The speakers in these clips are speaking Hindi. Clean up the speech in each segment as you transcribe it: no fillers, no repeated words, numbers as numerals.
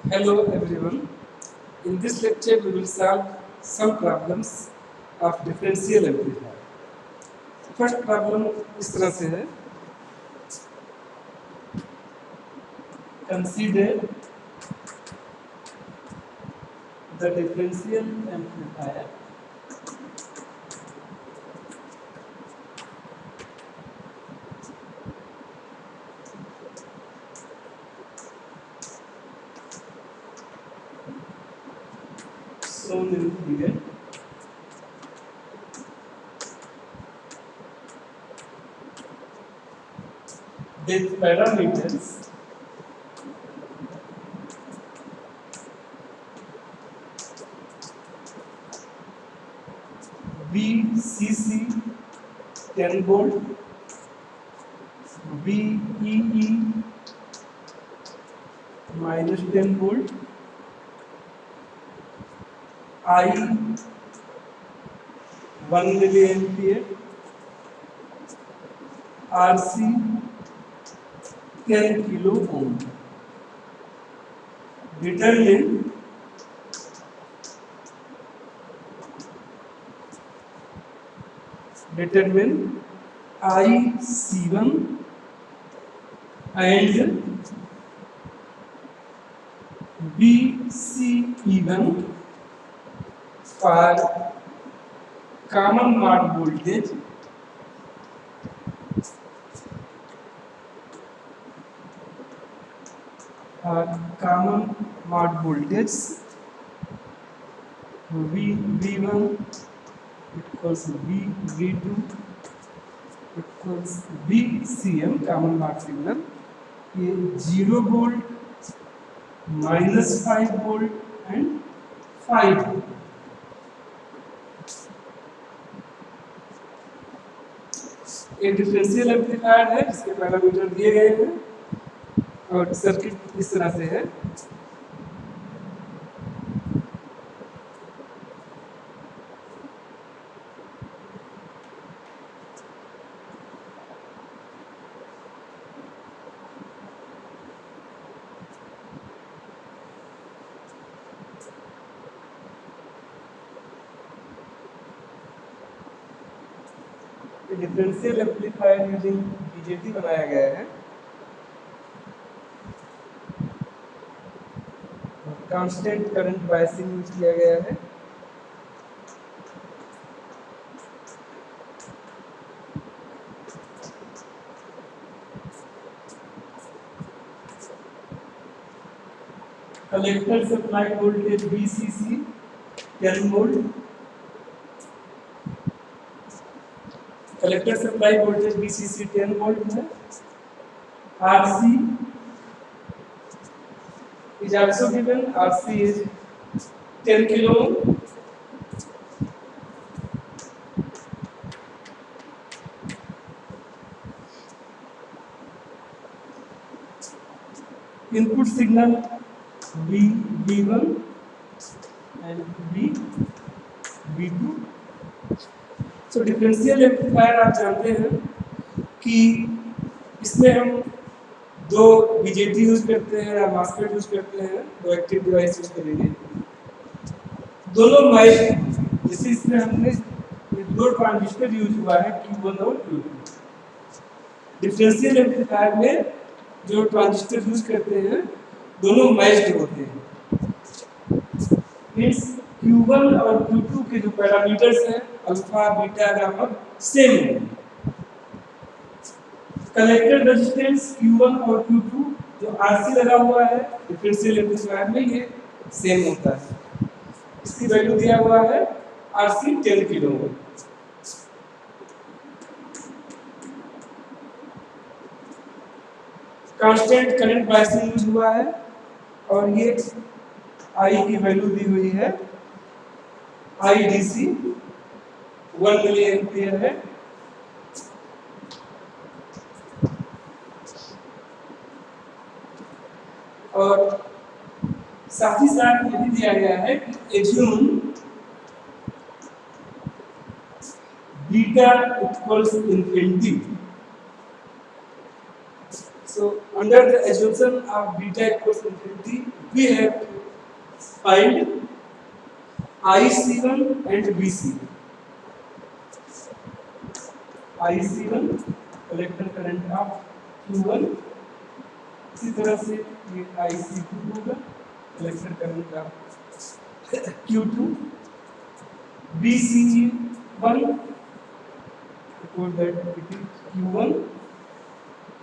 Hello everyone. In this lecture we will solve some problems of differential amplifier. First problem इस तरह से है. Consider the differential amplifier shown in figure. With parameters VCC 10 volt, VEE minus 10 volt, I 1 milliampere, RC 10 kilo ohm. Determine IC1 and VCE1 for common mode voltage V1 equals V2 equals VCM common mode signal. ये 0 volt, minus 5 volt and 5 volt. एक डिफरेंशियल एम्पलीफायर है जिसके पैरामीटर दिए गए हैं और सर्किट इस तरह से है. डिफरेंशियल एम्पलीफायर यूजिंग बीजेटी बनाया गया है. कांस्टेंट करंट बायसिंग यूज किया गया है. Collector supply voltage VCC 10 volt. Collector supply voltage VCC 10 volt है. RC is also given. RC is 10 kilo ohm. Input signal V1 and V2. तो डिफरेंशियल एम्पलीफायर आप जानते हैं कि इसमें हम दो बीजेटी यूज करते हैं या मॉसफेट यूज करते हैं. दो एक्टिव डिवाइस यूज करेंगे. दोनों माइक जैसे इसमें हमने दो ट्रांजिस्टर यूज हुआ है Q1 और Q2. डिफरेंशियल एम्पलीफायर में जो ट्रांजिस्टर यूज करते हैं दोनों मैच्ड होते हैं. मींस Q1 और Q2 के जो पैरामीटर्स हैं अल्फा बीटा गामा सेम है. कलेक्टर रेजिस्टेंस Q1 और Q2 जो RC लगा हुआ है डिफरेंशियल एम्पलीफायर में ये सेम होता है. इसकी वैल्यू दिया हुआ है RC 10 kilo ohm. Constant current biasing use हुआ है और ये I की वैल्यू दी हुई है. IDC 1 मिलीएम्पियर है. और साथ ही साथ ये भी दिया गया है कि assume beta equals infinity. So under the assumption of beta equals infinity, we have to find IC1 and VC1. IC1 collector current of Q1, इसी तरह से ये IC2 होगा collector current of Q2, VC1 for that it is Q1,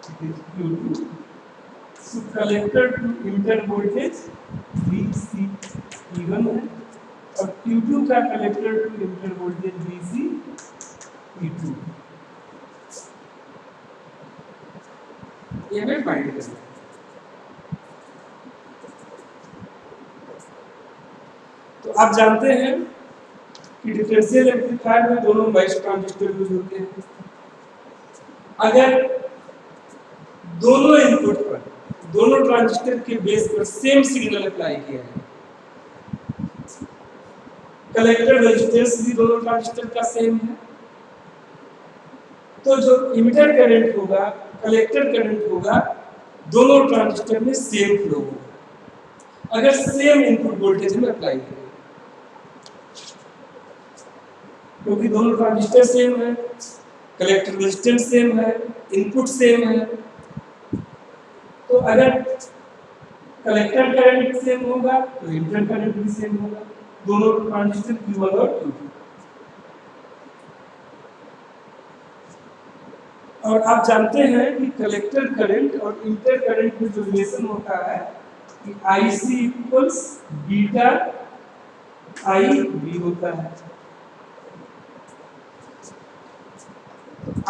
it is Q2. So collector to emitter voltage VC1 है और Q2 का collector to emitter voltage VC2. ये हमें फाइंड करना है। तो आप जानते हैं कि डिफरेंशियल एम्पलीफायर में दोनों नॉइस ट्रांजिस्टर यूज होते हैं। अगर दोनों इनपुट पर दोनों ट्रांजिस्टर के बेस पर सेम सिग्नल अप्लाई किया है, कलेक्टर रेजिस्टेंस भी दोनों ट्रांजिस्टर का सेम है, तो जो इमिटर करंट होगा, कलेक्टर करंट होगा, दोनों ट्रांजिस्टर में सेम फ्लो होगा अगर सेम इनपुट वोल्टेज में अप्लाई करें, क्योंकि दोनों ट्रांजिस्टर सेम है, कलेक्टर रेजिस्टेंस सेम है, इनपुट सेम है। तो अगर कलेक्टर करंट सेम होगा तो इमिटर करंट भी सेम होगा, दोनों ट्रांजिस्टर Q1 और Q2। और आप जानते हैं कि कलेक्टर करंट और इमिटर करंट में जो रिलेशन होता है कि IC इक्वल्स बीटा IB होता है,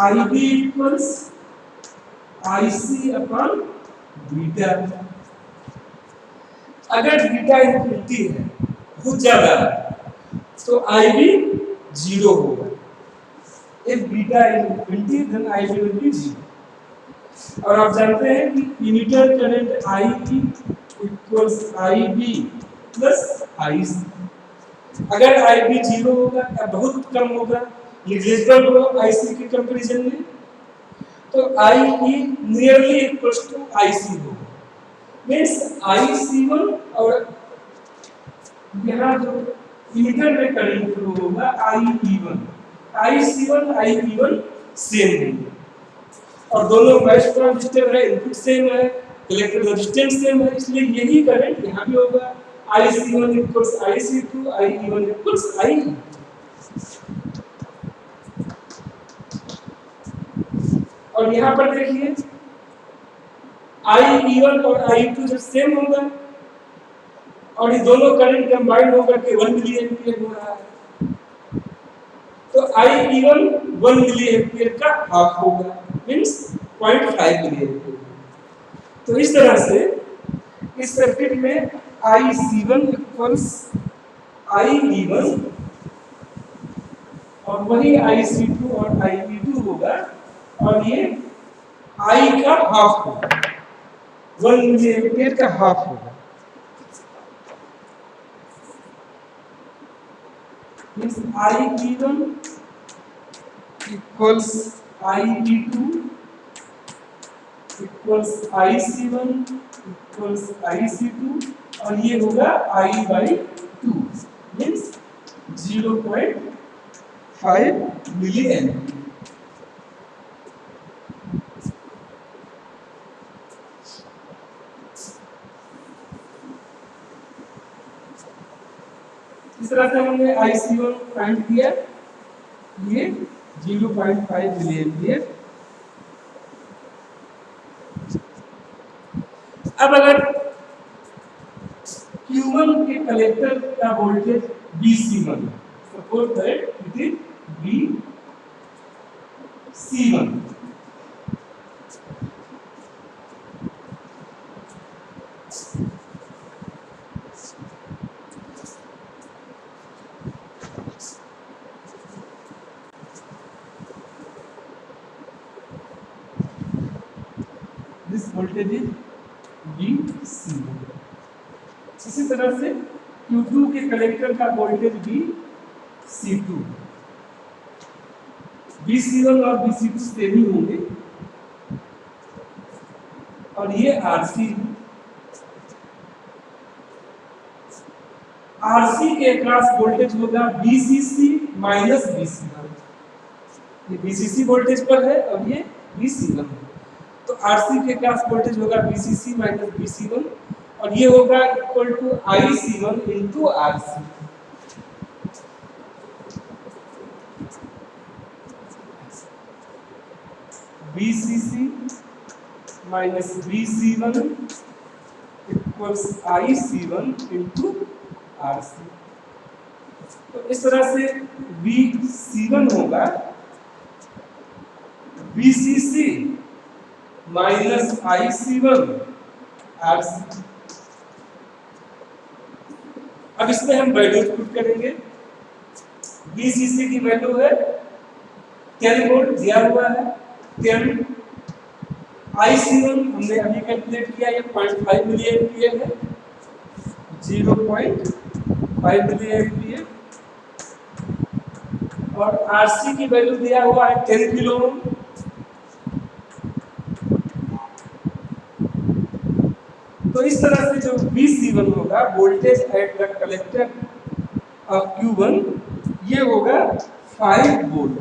IB equals IC upon beta. अगर बीटा इनफिनिटी है, बहुत ज्यादा है, तो IB 0 होगा। If beta is infinity, then IB will be 0। और आप जानते हैं कि emitter current IE equals IB plus IC। अगर IB 0 होगा या बहुत कम होगा, नेग्लिजिबल हो IC के कंपैरिजन में, तो IE nearly equals to IC होगा। मींस IC1 और यहाँ जो इमिटर में करंट फ्लो होगा IE1, IC1 IE1 सेम होंगे और दोनों मैच ट्रांजिस्टर है, इनपुट सेम है, कलेक्टर रेजिस्टेंस सेम है, इसलिए यही करंट यहाँ भी होगा। IC1 equals IC2, IE1 equals IE। और यहाँ पर देखिए IE1 और IE2 जब सेम होगा और ये दोनों करंट कंबाइंड होकर के 1 मिली एम्पीयर हो रहा है, तो IE1 1 मिली एम्पीयर का हाफ होगा, मींस 0.5 मिली एम्पीयर। तो इस तरह से इस सर्किट में IC1 इक्वल्स IE1 और वही IC2 और IE2 होगा और ये I का हाफ होगा, 1 मिली एम्पीयर का हाफ होगा। Means IE1 equals IE2 equals IC1 equals IC2 और ये होगा I/2 मींस 0.5 मिली एम्पीयर। इस तरह से हमने IC1 फाइंड किया, ये 0.5 मिली एम्पीयर। अब अगर Q1 के कलेक्टर का voltage VC1, suppose that it is VC1, this voltage is VC1। इसी तरह से Q2 के कलेक्टर का वोल्टेज VC2, VC1 और VC2 सेम ही होंगे और ये आरसी। आरसी के अक्रॉस वोल्टेज होगा बीसीसी माइनस बीसी1। ये बीसीसी वोल्टेज पर है और ये बीसी1 है, तो आरसी के अक्रॉस वोल्टेज होगा बीसीसी माइनस बीसी1 और ये होगा equal to IC1 into RC. VCC minus VC1 equals IC1 into RC. तो इस तरह से बीसी1 होगा बीसीसी माइनस आईसी1 आरसी। अब इसमें हम वैल्यूज पुट करेंगे। बीसीसी की वैल्यू है 10 वोल्ट दिया हुआ है 10। आईसी1 हमने अभी कैलकुलेट किया, ये 0.5 मिली एम्पियर है, 0.5 मिली एम्पियर। और आरसी की वैल्यू दिया हुआ है 10 किलो ओम। तो इस तरह से जो बीसी1 होगा voltage at the collector of Q1, ये होगा 5 वोल्ट।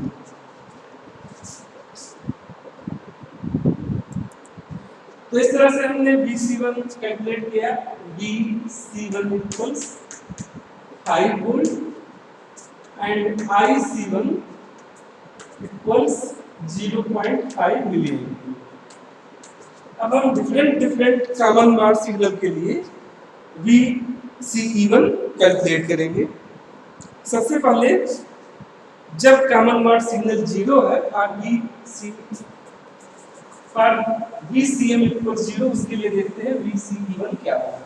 तो इस तरह से हमने BC1 कैलकुलेट किया। BC1 equals 5 volt and IC1 equals 0.5 milli ampere. अब हम डिफरेंट कॉमन मॉड सिग्नल के लिए VCE1 कैलकुलेट करेंगे। सबसे पहले जब कॉमन मॉड सिग्नल 0 है और VCM इक्वल 0, उसके लिए देखते हैं VCE1 क्या होगा।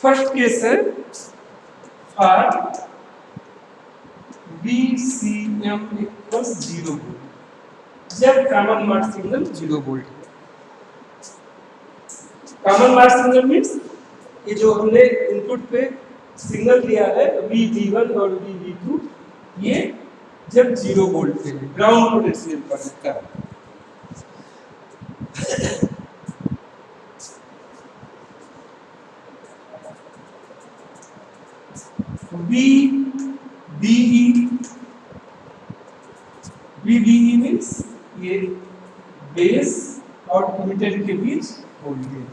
फर्स्ट केस है फॉर VCM इक्वल 0 वोल्ट, जब कॉमन मॉड सिग्नल 0 वोल्ट है। कॉमन मॉड सिग्नल मीन्स ये जो हमने इनपुट पे सिग्नल दिया है VV1 और VV2, ये जब 0 वोल्ट पे है, ग्राउंड पोटेंशियल पर है। VBE मीन्स ये बेस और इमिटर के बीच voltage.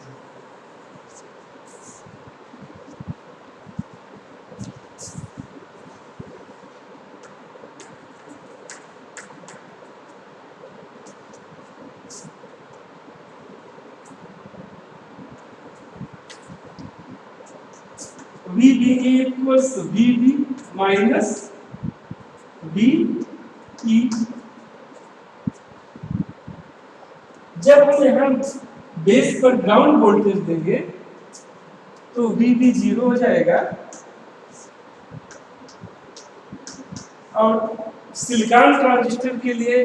VBE equals VB minus VE। जब हम यहाँ बेस पर ग्राउंड वोल्टेज देंगे तो VB 0 हो जाएगा और सिलिकॉन ट्रांजिस्टर के लिए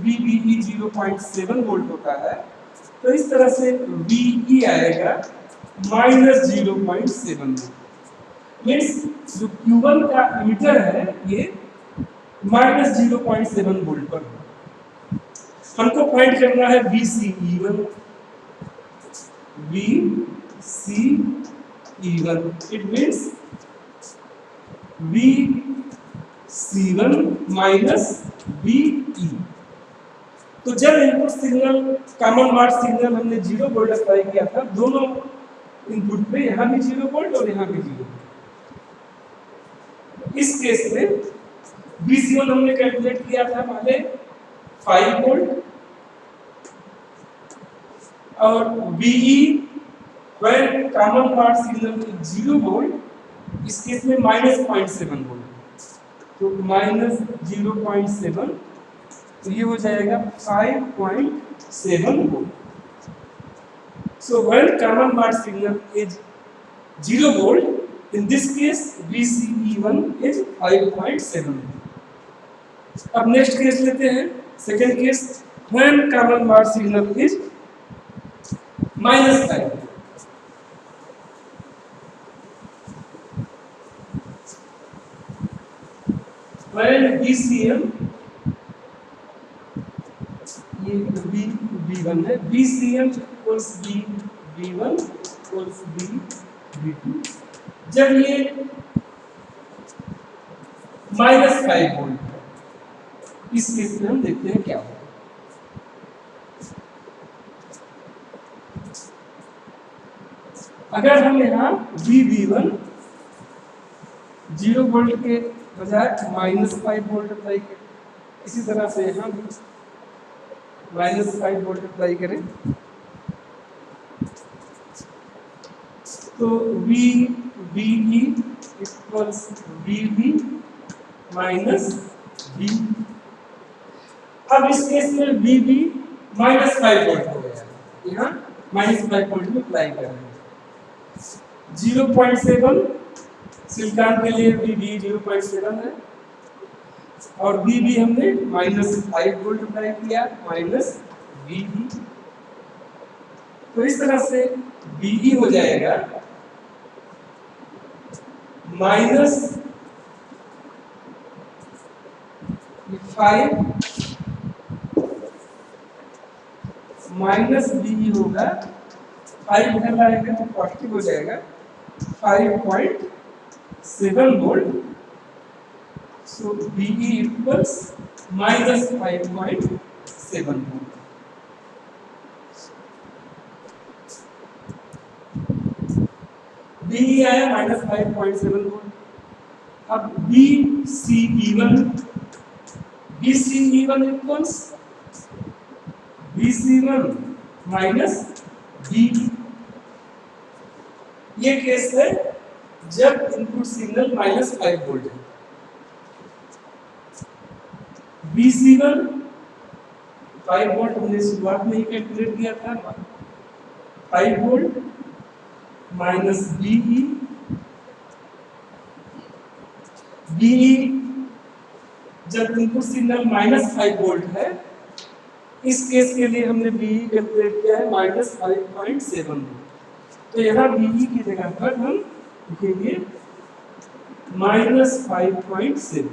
VBE 0.7 वोल्ट होता है। तो इस तरह से VE आएगा माइनस 0.7 मीन्स जो Q1 का इमिटर है ये माइनस 0.7 वोल्ट पर है। हमको फाइंड करना है VCE1। VCE1 it means VC1 minus VE। तो जब input signal common mode signal हमने 0 वोल्ट अप्लाई किया था, दोनों इनपुट पे यहाँ भी 0 वोल्ट और यहाँ भी 0 वोल्ट। इस केस में VC1 हमने कैलकुलेट किया था पहले 5 वोल्ट और VE when common mode signal 0 volt, इस केस में माइनस 0.7 वोल्ट, तो माइनस 0.7, तो ये हो जाएगा 5.7 volt. So when common mode signal is 0 volt, in this case VCE1 is 5.7। अब नेक्स्ट केस लेते हैं, second case when common mode signal is -5। when VCM ये बी बी वन है, B C M equals B B one equals B B two. जब ये -5 वोल्ट है, इस केस में हम देखते हैं क्या होगा। अगर हम यहाँ बी बी वन 0 वोल्ट के बजाय -5 वोल्ट अप्लाई करें, इसी तरह से यहाँ भी -5 वोल्ट अप्लाई करें, तो V B E equals V B minus B. अब इस केस में वी बी -5 वोल्ट हो गया, यहाँ -5 वोल्ट में अप्लाई कर रहे हैं। 0.7 सिलिकॉन के लिए वी बी 0.7 है, और वी बी हमने -5 वोल्ट अप्लाई किया, माइनस वी बी। तो इस तरह से बीई हो जाएगा -5 माइनस बीई होगा 5 इधर लाएंगे तो पॉजिटिव हो जाएगा 5.7 volt. So BE equals -5.7 volt. B आया -5.7 वोल्ट। अब B C E one equals BC1 minus B. ये केस है जब इनपुट सिग्नल -5 वोल्ट है। BC1 5 वोल्ट हमने शुरुआत में ही कैलकुलेट किया था, 5 वोल्ट माइनस बीई। बीई जब इनपुट सिग्नल -5 वोल्ट है, इस केस के लिए हमने बीई कैलकुलेट किया है -5.7 वोल्ट। तो यहाँ बीई की जगह पर हम लिखेंगे -5.7।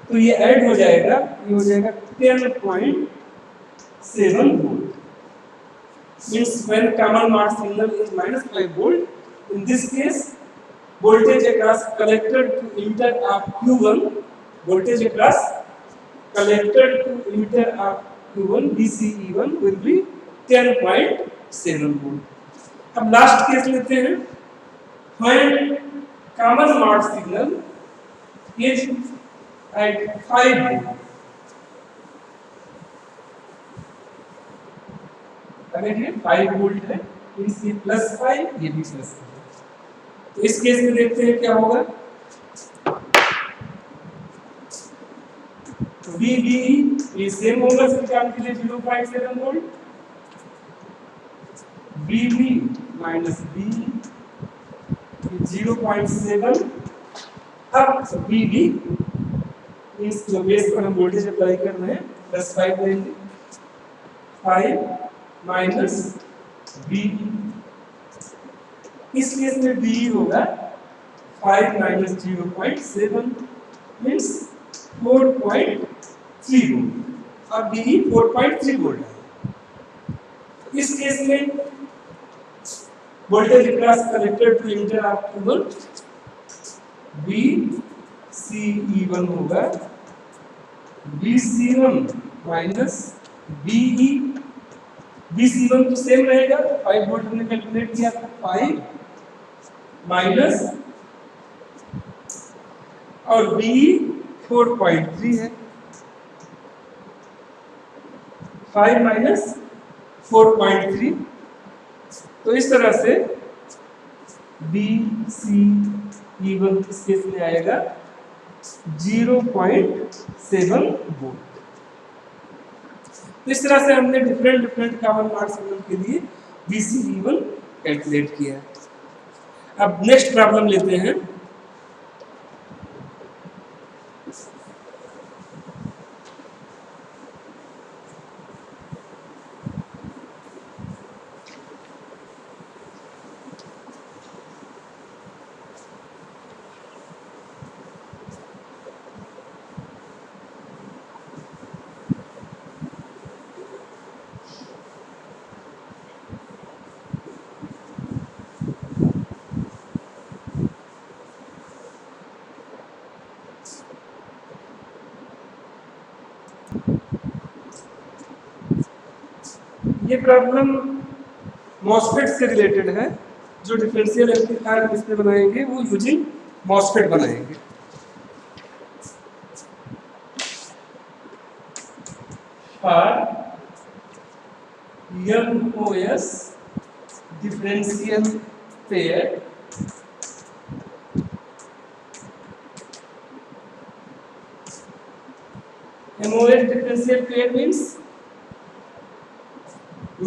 तो ये ऐड हो जाएगा, ये हो जाएगा 10.7 volt. Means when common mode signal is -5 volt, in this case voltage across collector to emitter of Q1, voltage across collector to emitter of Q1 BCE1 will be 10.7 volt। अब लास्ट केस लेते हैं, when common mode signal is at 5 volt। अगर ये 5 वोल्ट है, इसलिए +5, ये भी +5। तो इस केस में देखते हैं क्या होगा। तो VBE ये सेम होगा सिलिकॉन के लिए 0.7 वोल्ट, VB माइनस B 0.7। अब VB इस बेस पर हम वोल्टेज अप्लाई कर रहे हैं, +5 देंगे, 5 माइनस बी। इस केस में बी होगा 5 माइनस 0.7 मीन्स 4.3 वोल्ट, और बी 4.3 वोल्ट है। इस केस में voltage across collector to emitter of Q1 BCE1 होगा BC1 माइनस BE। BC1 तो सेम रहेगा, 5 वोल्ट हमने कैलकुलेट किया था, 5 माइनस, और BE 4.3 है, 5 माइनस 4.3। तो इस तरह से BCE1 इस केस में आएगा 0.7 वोल्ट। इस तरह से हमने डिफरेंट कॉमन मॉड सिग्नल के लिए BCE1 कैलकुलेट किया। अब नेक्स्ट प्रॉब्लम लेते हैं। ये प्रॉब्लम मॉसफेट से रिलेटेड है। जो डिफरेंशियल एम्पलीफायर हम इस पे बनाएंगे वो यूजिंग मॉसफेट बनाएंगे। For MOS differential pair MOS differential pair means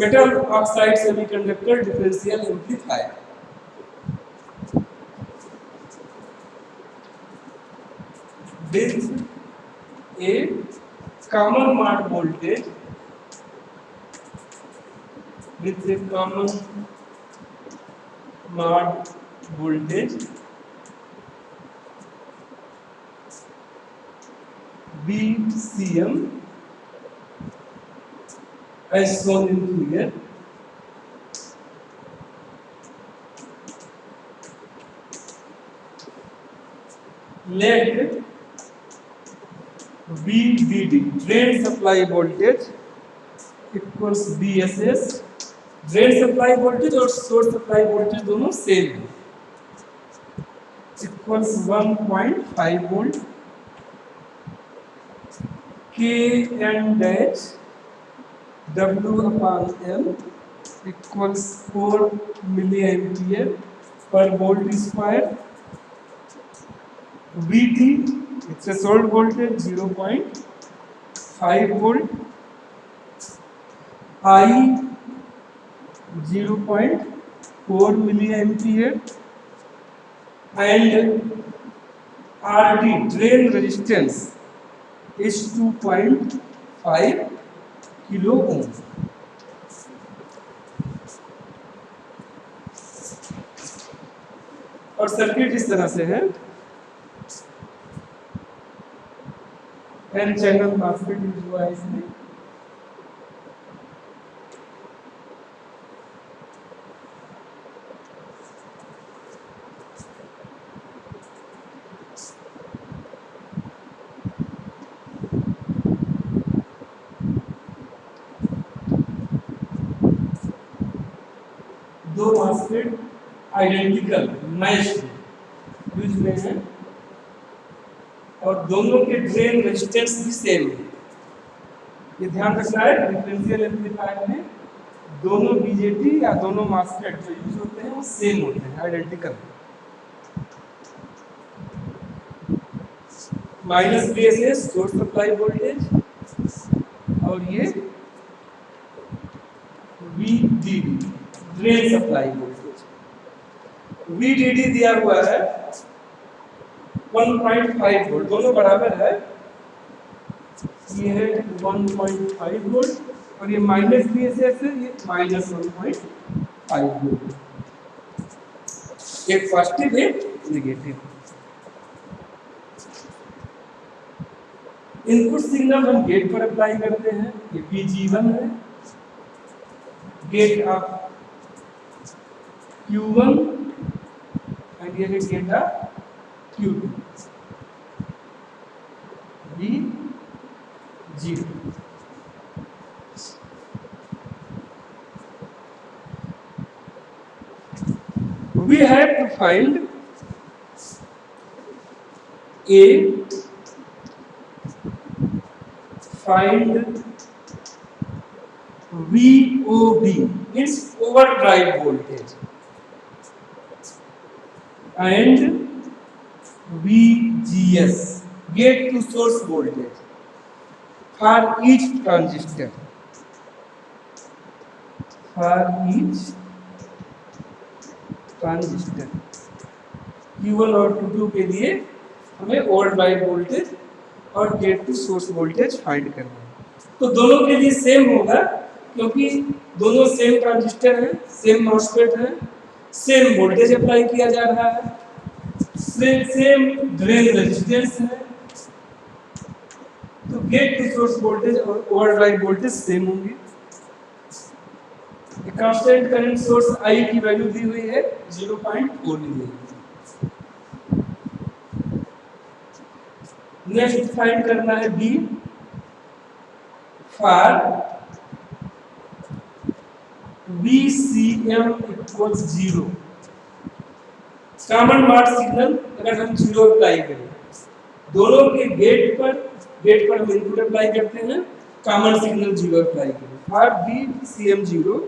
metal oxide semiconductor differential amplifier. With a common mode voltage, with a common mode voltage VCM as shown in figure. Let VDD drain supply voltage equals VSS. Drain supply voltage और सोर्स सप्लाई वोल्टेज दोनों सेम है, equals 1.5 volt K N dash W upon L equals 4 milliampere per volt square. VT threshold voltage 0.5 volt. I 0.4 milliampere and RD drain resistance is 2.5 kilo ohm. और सर्किट इस तरह से है। एन चैनल मॉसफेट यूज हुआ है इसमें। दो मॉसफेट आइडेंटिकल मैच यूज में है और दोनों के ड्रेन रेजिस्टेंस भी सेम है। ये ध्यान रखना है, डिफरेंशियल एम्पलीफायर में दोनों बीजेटी या दोनों मॉसफेट जो यूज होते हैं वो सेम होते हैं, identical. Minus VSS source supply voltage और ये VDD drain supply voltage. VDD दिया हुआ है 1.5 वोल्ट, दोनों बराबर है। ये है 1.5 वोल्ट और ये माइनस VSS है, ये माइनस 1.5 वोल्ट। एक पॉजिटिव है नेगेटिव। इनपुट सिग्नल हम गेट पर अप्लाई करते हैं। ये VG1 है, गेट ऑफ Q1 एंड ये है gate of Q2 VG2। We have to find VOB, its overdrive voltage, and VGS, gate to source voltage for each transistor. For each transistor Q1 और Q2 के लिए हमें ओवरड्राइव वोल्टेज और gate to source voltage find करना है। तो दोनों के लिए सेम होगा क्योंकि दोनों सेम ट्रांजिस्टर हैं, सेम मॉसफेट है, सेम वोल्टेज अप्लाई किया जा रहा है, सेम ड्रेन रेजिस्टेंस है, तो गेट टू सोर्स वोल्टेज और ओवरड्राइव वोल्टेज सेम होंगे। कांस्टेंट करंट सोर्स I की वैल्यू दी हुई है 0.4 मिली। नेक्स्ट फाइंड करना है B for VCM equals 0। Common mark signal अगर हम 0 अप्लाई करें, दोनों के गेट पर हम इनपुट अप्लाई करते हैं, कॉमन सिग्नल 0 अप्लाई करें। For VCM 0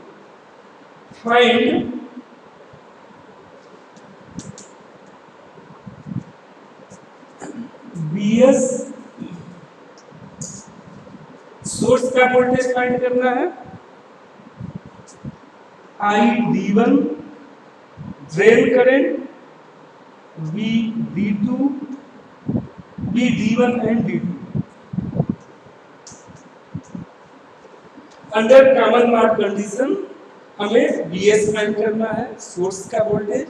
find BS source का वोल्टेज फाइंड करना है, ID1 drain current, VD2 VD1 and D2। Under common mark condition हमें BS फाइंड करना है, सोर्स का voltage,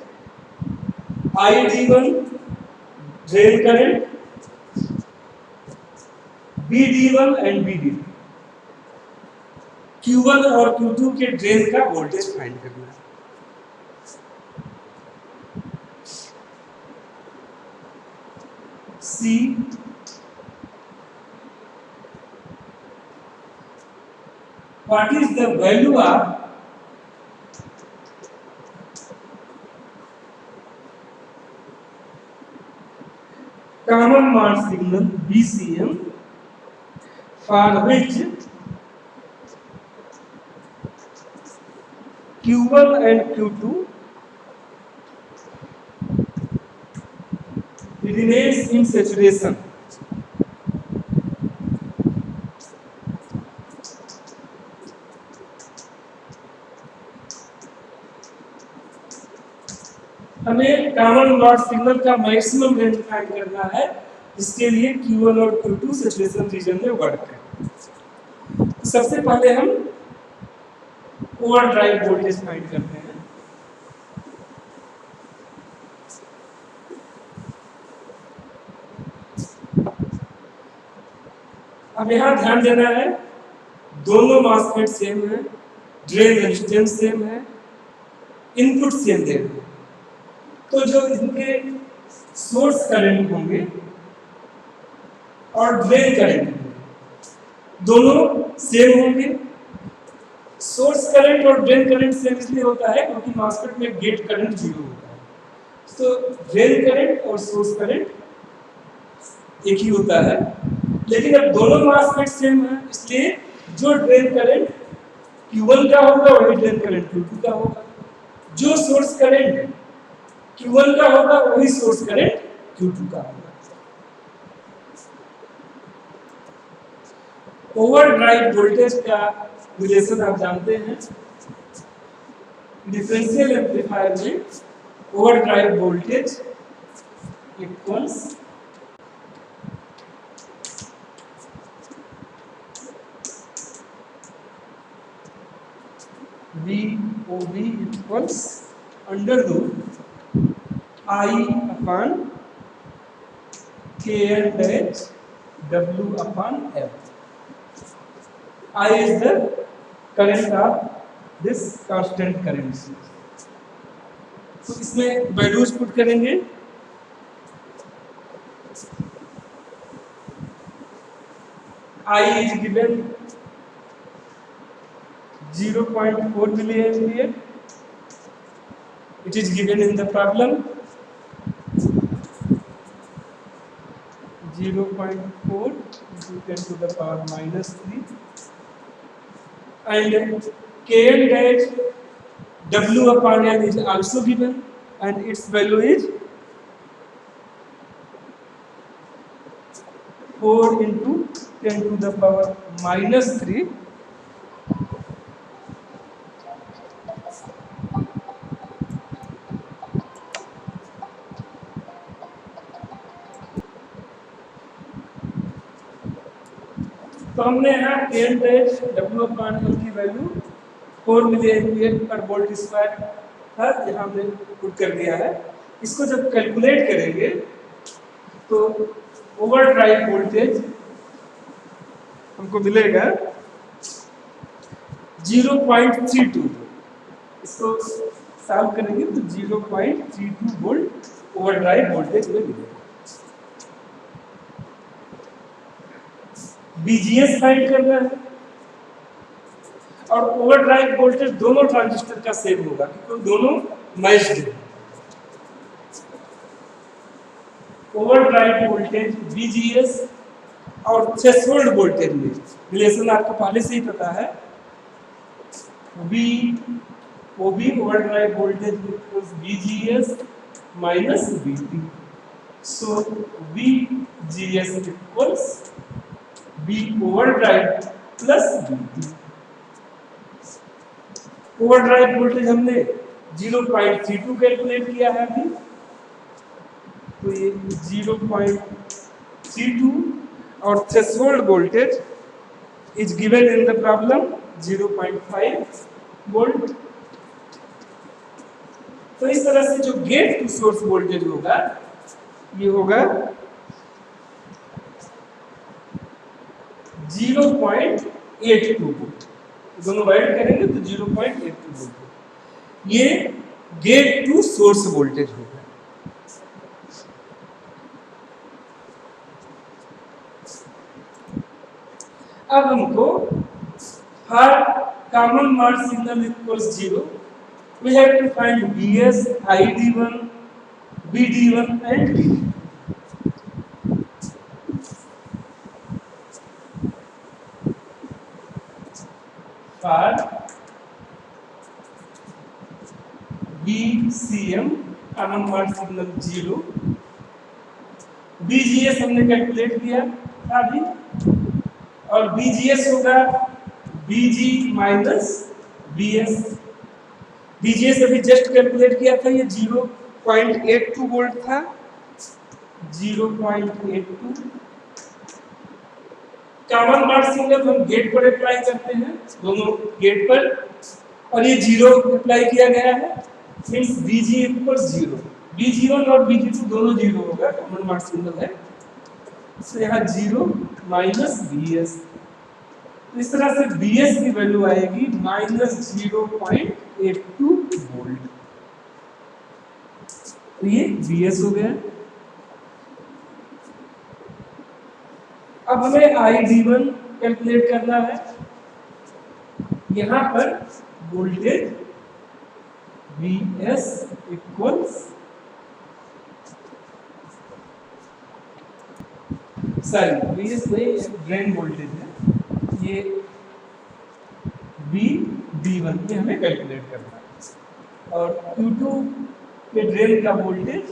ID1 drain current, VD1 and VD2। Q1 और Q2 के ड्रेन का वोल्टेज फाइंड करना है। C what is the value of common mode signal VCM for which Q1 and Q2 remains in saturation। हमें कॉमन मॉड सिग्नल का मैक्सिमम रेंज फाइंड करना है, इसके लिए Q1 और Q2 सैचुरेशन रीजन में वर्क है। तो सबसे पहले हम ओवरड्राइव वोल्टेज फाइंड करते हैं। अब यहाँ ध्यान देना है, दोनों मॉसफेट सेम है, ड्रेन रेजिस्टेंस सेम है, इनपुट सेम दे रहे हैं, तो जो इनके सोर्स करंट होंगे और ड्रेन करंट होंगे दोनों सेम होंगे। सोर्स करंट और ड्रेन करंट सेम इसलिए होता है क्योंकि मॉसफेट में गेट करंट 0 होता है, तो ड्रेन करंट और सोर्स करंट एक ही होता है। लेकिन अब दोनों मॉसफेट सेम है, इसलिए जो ड्रेन करंट Q1 का होगा वही ड्रेन करंट Q2 का होगा, जो सोर्स करंट Q1 का होगा वही सोर्स करंट Q2 का होगा। ओवरड्राइव वोल्टेज का रिलेशन आप जानते हैं, डिफरेंशियल एम्पलीफायर में overdrive voltage equals VOB equals under root I upon KN dash W upon L। I is the current of this constant current। तो इसमें वैल्यूज पुट करेंगे, I is given 0.4 milliampere, it is given in the problem 0.4 into 10 to the power minus 3, and Kn dash W upon L is also given and its value is 4 into 10 to the power minus 3, तो हमने यहाँ Kn dash W upon L की वैल्यू 4 मिलीएम्पियर पर वोल्ट स्क्वायर था, यहाँ हमने पुट कर दिया है। इसको जब कैलकुलेट करेंगे तो ओवरड्राइव वोल्टेज हमको मिलेगा 0.32। इसको सॉल्व करेंगे तो 0.32 वोल्ट ओवरड्राइव वोल्टेज में मिलेगा। BGS फाइंड करना है, और ओवरड्राइव वोल्टेज दोनों ट्रांजिस्टर का सेम होगा क्योंकि दोनों मैच्ड है। ओवरड्राइव वोल्टेज VGS और थ्रेशोल्ड वोल्टेज में रिलेशन आपको पहले से ही पता है, VOB overdrive voltage equals VGS minus VT। सो VGS equals V overdrive plus VT। Overdrive voltage हमने 0.32 कैलकुलेट किया है अभी, तो ये 0.32 और threshold voltage is given in the problem 0.5 volt. तो इस तरह से जो गेट टू सोर्स वोल्टेज होगा ये होगा 0.82 वोल्ट। दोनों ऐड करेंगे तो 0.82 वोल्ट। ये गेट टू सोर्स वोल्टेज होगा। अब हमको हर common mode signal equals 0 we have to find BS, ID1, BD1 and BD2. For BCM common mode signal 0, BGS हमने कैलकुलेट किया अभी, और BGS होगा BG माइनस BS। BGS अभी जस्ट कैलकुलेट किया था, ये 0.82 वोल्ट था, 0.82। कॉमन मॉड सिग्नल हम गेट पर अप्लाई करते हैं, दोनों गेट पर, और ये 0 अप्लाई किया गया है, मींस BG इक्वल्स 0। BG1 और BG2 दोनों 0 होगा, कॉमन मॉड सिग्नल है, तो यहाँ 0 माइनस BS। तो इस तरह से BS की वैल्यू आएगी माइनस 0.82 वोल्ट। तो ये BS हो गया। अब हमें ID1 कैलकुलेट करना है। यहाँ पर वोल्टेज VS इक्वल्स VS नहीं, ड्रेन वोल्टेज है, ये VD1 में हमें कैलकुलेट करना है, और Q2 के ड्रेन का वोल्टेज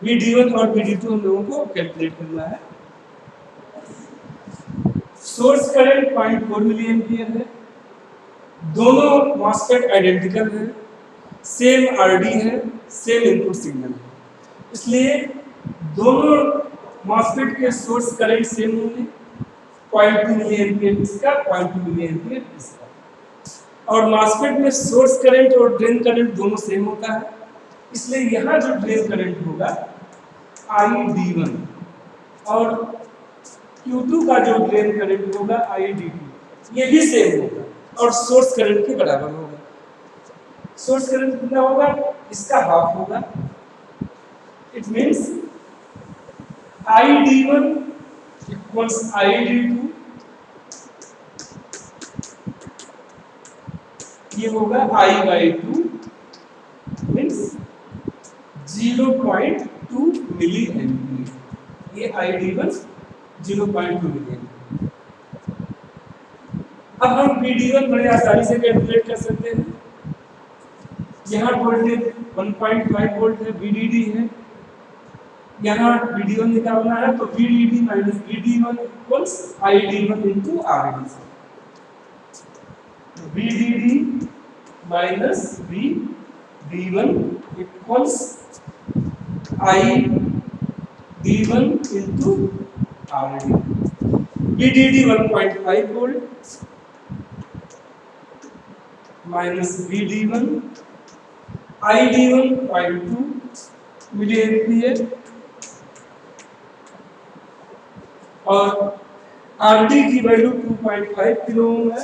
VD1 और VD2 हम लोगों को कैलकुलेट करना है। सोर्स करंट 0.4 मिली एम्पियर है, दोनों मॉसफेट आइडेंटिकल है, सेम RD है, सेम इनपुट सिग्नल है, इसलिए दोनों मॉसफेट के सोर्स करंट सेम होंगे, 0.2 मिली एम्पियर इसका, 0.2 मिली एम्पियर इसका, और मॉसफेट में सोर्स करंट और ड्रेन करंट दोनों सेम होता है, इसलिए यहाँ जो ड्रेन करंट होगा ID1 और Q2 का जो ड्रेन करंट होगा ID2, ये भी सेम होगा और सोर्स करंट के बराबर होगा। सोर्स करंट कितना होगा, इसका हाफ होगा। It means ID1 equals ID2, ये होगा I/2 मींस 0.2 मिली एम्पियर, ये ID1 0.2 मिली एम्पियर। अब हम VD1 बड़े आसानी से कैलकुलेट कर सकते हैं। यहाँ वोल्टेज 1.5 वोल्ट है, VDD है, यहाँ VD1 निकालना है, तो VDD minus VD1 equals ID1 into RD। VDD minus VD1 equals ID1 into RD। VDD 1.5 volt minus VD1, ID1 0.2 milli ampere, और RD की वैल्यू 2.5 किलो ओम है।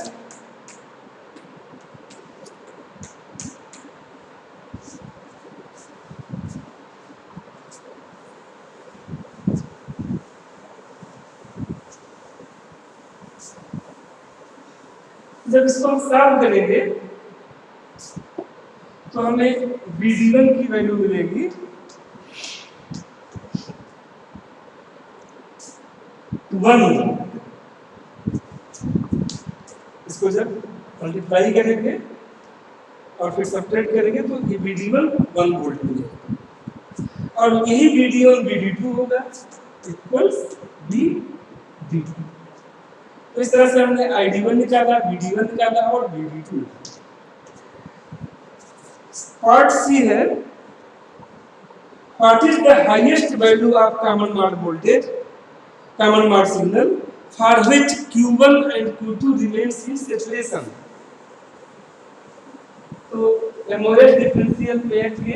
जब इसको हम सॉल्व करेंगे तो हमें VD1 की वैल्यू मिलेगी 1। इसको जब मल्टीप्लाई करेंगे और फिर सब्ट्रैक्ट करेंगे तो ये VD1 1 वोल्ट मिलेगा और यही VD1 VD2 होगा इक्वल्स VD2। तो इस तरह से हमने ID1 निकाला, VD1 निकाला और VD2 निकाला। पार्ट सी है, what is the highest value of common mode voltage, common mode signal for which Q1 and Q2 remains in saturation. तो एमओएस डिफरेंशियल पेयर के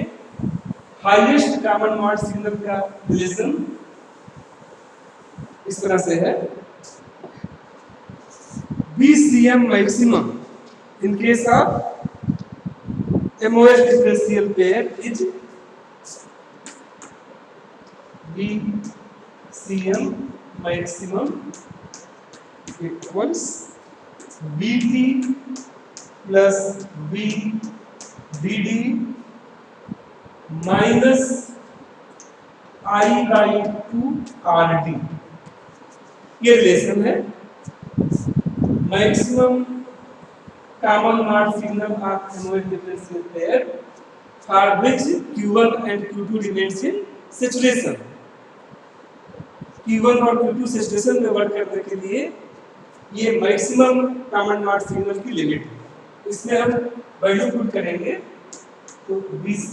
हाईएस्ट कॉमन मॉड सिग्नल का रिलेशन इस तरह से है, BCM maximum in case of MOS differential pair is BCM maximum equals BT plus BDD minus I by 2 RD। ये रिलेशन है maximum common mode signal of MOS differential pair for which Q1 and Q2 remains in saturation. Q1 और Q2 सैचुरेशन में वर्क करने के लिए ये मैक्सिमम कॉमन मॉड सिग्नल की लिमिट है। इसमें हम वैल्यू पुट करेंगे तो BC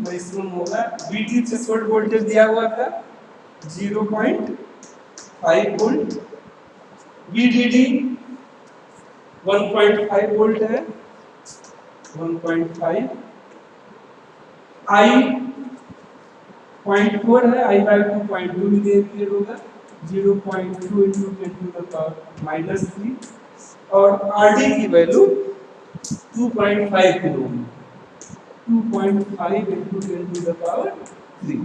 मैक्सिमम होगा, BT थ्रेशोल्ड वोल्टेज दिया हुआ था 0.5 वोल्ट, VDD 1.5 वोल्ट है 1.5, I 0.4 है, I by 2.2 मिली एम्पियर होगा 0.2 into 10 to the power -3 और RD की value 2.5 kilo Om, 2.5 into 10 to the power 3।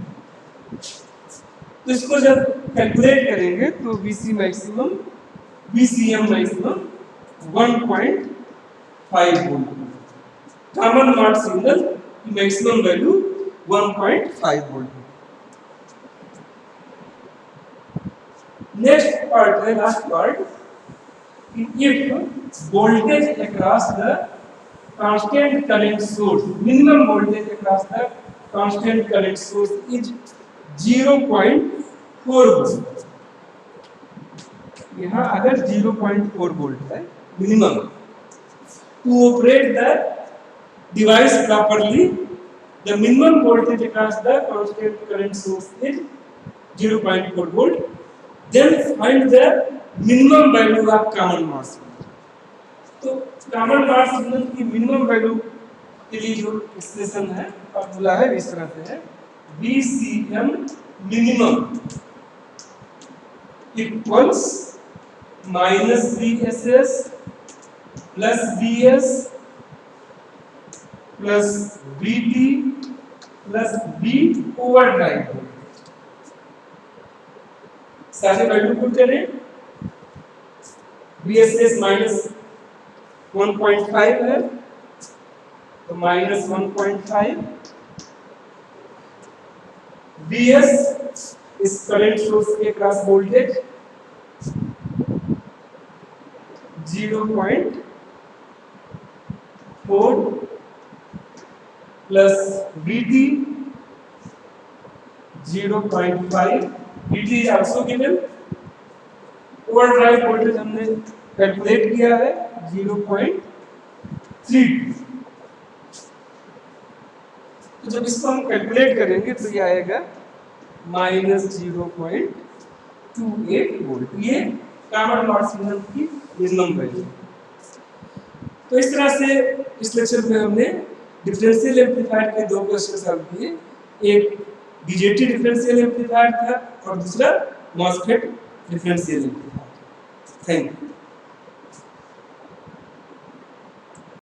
तो इसको जब कैलकुलेट करेंगे तो BCM maximum 1.5 volt, common mode signal की maximum value 1.5 volt. Next part है, last part, if voltage across the constant current source, minimum voltage across the constant current source is 0.4 volt. यहाँ अगर 0.4 वोल्ट है minimum, to operate the device properly the minimum voltage across the constant current source is 0.4 volt, then find the minimum value of common mode signal। तो common mode signal की minimum value के लिए जो एक्सप्रेशन है फॉर्मूला है इस तरह से है, BCM minimum equals -VSS plus VS plus VT plus V overdrive. सारे वैल्यू पुट करें, VSS -1.5 है तो -1.5, VS इस करंट सोर्स के cross voltage 0.4 plus VT 0.5, VT is also given, overdrive voltage हमने कैलकुलेट किया है 0.32। तो जब इसको हम कैलकुलेट करेंगे तो ये आएगा -0.28 वोल्ट। ये कॉमन मॉड सिग्नल की मिनिमम वैल्यू। तो इस तरह से इस लेक्चर में हमने डिफरेंशियल एम्पलीफायर के दो क्वेश्चन सॉल्व किए, एक बीजेटी डिफरेंशियल एम्पलीफायर था और दूसरा MOSFET differential amplifier. Thank you.